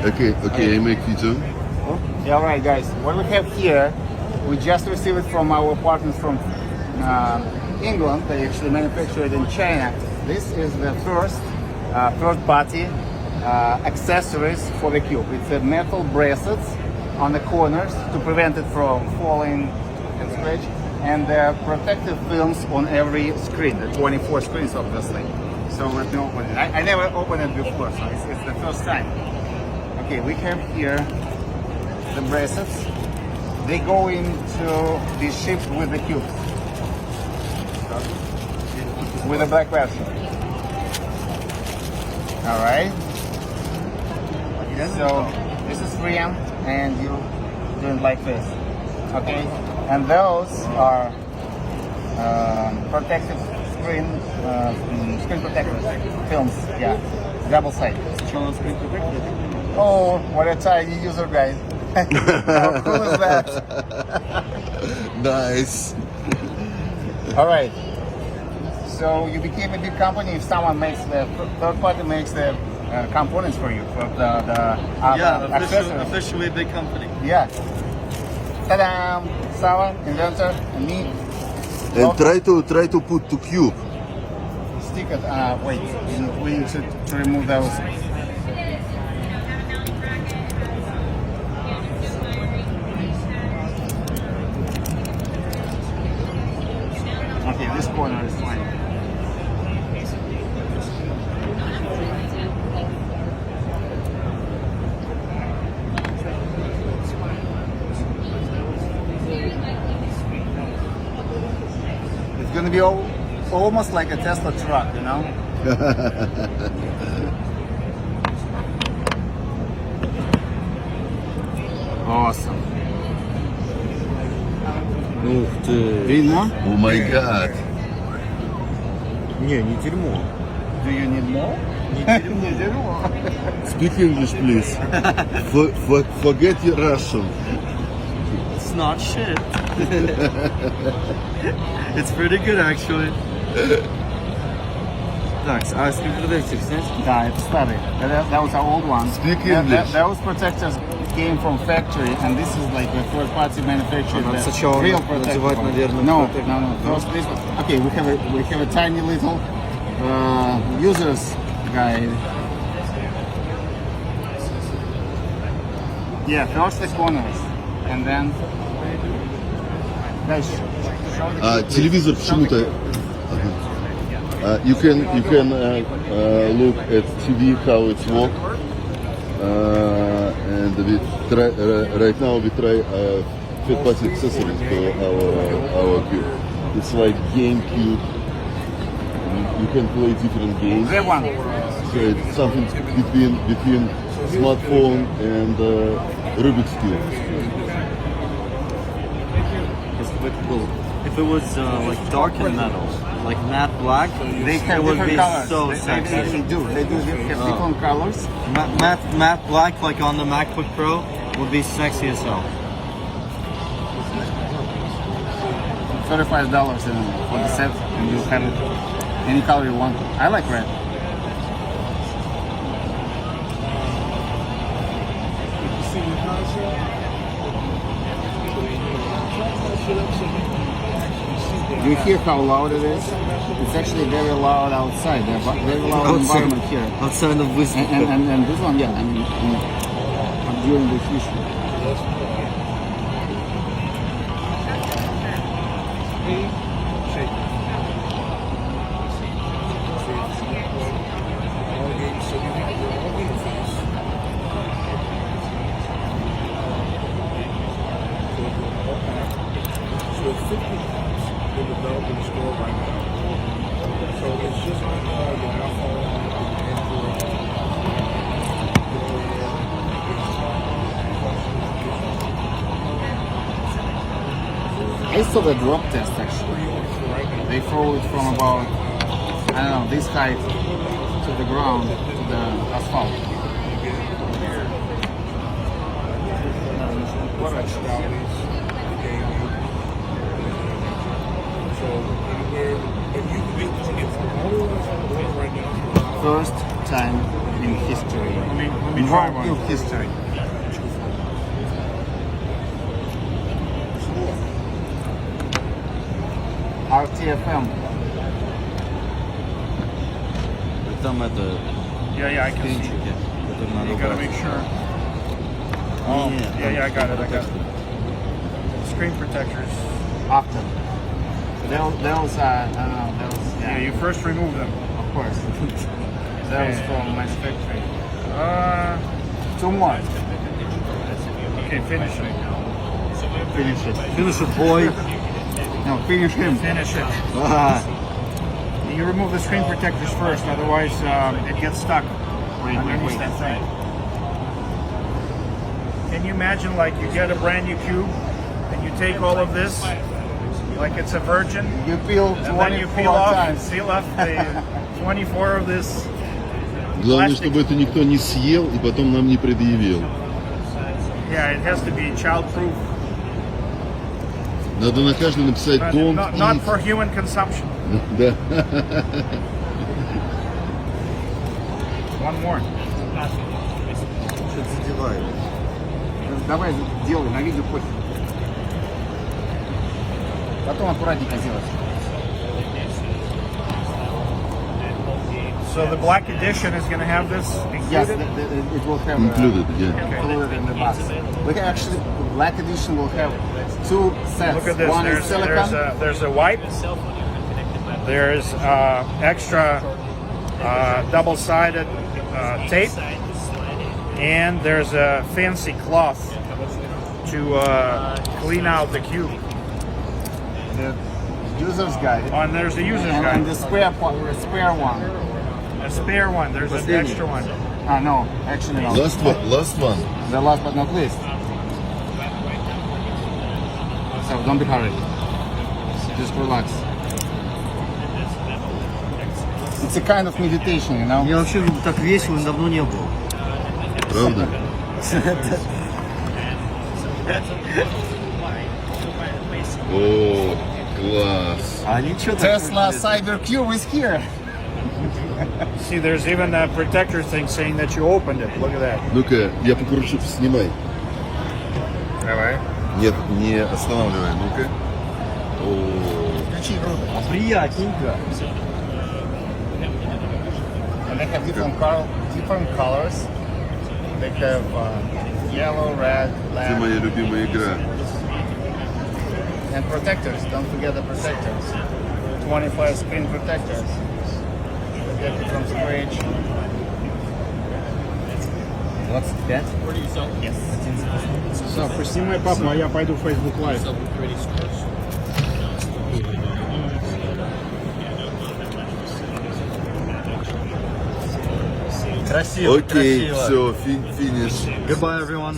Okay, I make video. Yeah, all right, guys. What we have here, we just received it from our partners from England. They actually manufacture it in China. This is the first third-party accessories for the cube. It's a metal bracelets on the corners to prevent it from falling and scratch, and the protective films on every screen, the 24 screens, obviously. So let me open it. I never opened it before, so it's the first time. Okay, we have here the bracelets. They go into be shipped with the cube, with a black version. All right. So this is 3M, and you do it like this. Okay, and those are protective screen protectors, films. Yeah, double side. Screen protector. Oh, what a tiny user guide. How cool is that? Nice. All right. So you became a big company if someone makes the third party makes the components for you for the accessories. Officially a big company. Yeah. Ta-da! Sava, inventor, and me. And try to put to cube. Stick it. Wait. We need to remove those. Okay, this corner is fine. It's gonna be almost like a Tesla truck, you know? Awesome. Ух ты. Видно? Oh my god. Не дерьмо. Do you need more? Не дерьмо. Speak English, please. Forget your Russian. It's not shit. It's pretty good actually. Так, а screen protectors, снять? Да, это старый. That was our old one. Speak English. Those protectors came from factory, and this is like the third-party manufacturer. Она the сначала real protector. надевать, наверное, No. protector. This one. Okay, we have a tiny little user's guide. Yeah, first the corners, and then. Guys, show the Телевизор почему-то. You can look at TV how it's work, and we try right now we try third-party accessories to our cube. It's like GameCube. You can play different games. That one. So it's something between smartphone and Rubik's cube. If it was like darkened metal, like matte black, They have it would different be colors. so They sexy. actually do. They have different colors. Matte black, like on the MacBook Pro, would be sexy as hell. $35 for the set, and you have it any color you want. I like red. You hear how loud it is? It's actually very loud outside. Very loud environment here. Outside of whiskey. And this one, yeah, during the fusion. in developing store right now. So it's just like your iPhone, Android, I saw the drop test actually. They throw it from about, I don't know, this height to the ground, to the asphalt. First time in history. Let me In try WOWCube one. history. RTFM. Там это Yeah, I can see. птенчики, которые надо You gotta убрать. make sure. Oh, yeah, I got it. Screen protectors. After. Those are, I don't know, those, Yeah, yeah, you first remove them. of course. Those from manufacturing. Two more. Okay, finish it. Finish it. Finish it, boy. No, finish him. Finish it. Ah, You remove the screen protectors first, otherwise it gets stuck underneath that thing. Can you imagine, like, you get a brand new cube and you take all of this, like it's a virgin, You peel and then you 24 peel off times. the 24 of this. Главное, Пластик. чтобы это никто не съел и потом нам не предъявил. Yeah, it has to be child-proof, Надо на каждый написать but don't not eat. for human consumption. Да. One more. что-то задевает. Давай, делай, на видео хоть. Потом аккуратненько сделать. So the black edition is going to have this Yes, included? it will have Included, yeah. included in the box. We can actually, Black Edition will have two sets. Look at this. One is silicone. There's a wipe. There's extra double-sided tape, and there's a fancy cloth to clean out the cube. The user's guide. Oh, and there's the user's And guide. the spare one. A spare one. There's an extra one. No, actually no. Last one. The last but not least. So don't be hurried. Just relax. It's a kind of meditation, you know? Мне вообще так весело давно не было. Правда? О, класс. А ничего Tesla CyberCube is here. See, there's even a protector thing saying that you opened it. Look at that. Ну-ка, я покручу, снимай. Давай. Нет, не останавливай, ну-ка. О, Приятненько. And they have different colors. They have yellow, red, это black, моя любимая игра. and protectors. Don't forget the protectors. 25 screen protectors. Protect it from scratch. 25? Yes. Сав, поснимай папу, а я пойду в Facebook Live. Красиво, Окей, красиво. все, финиш. Goodbye, everyone.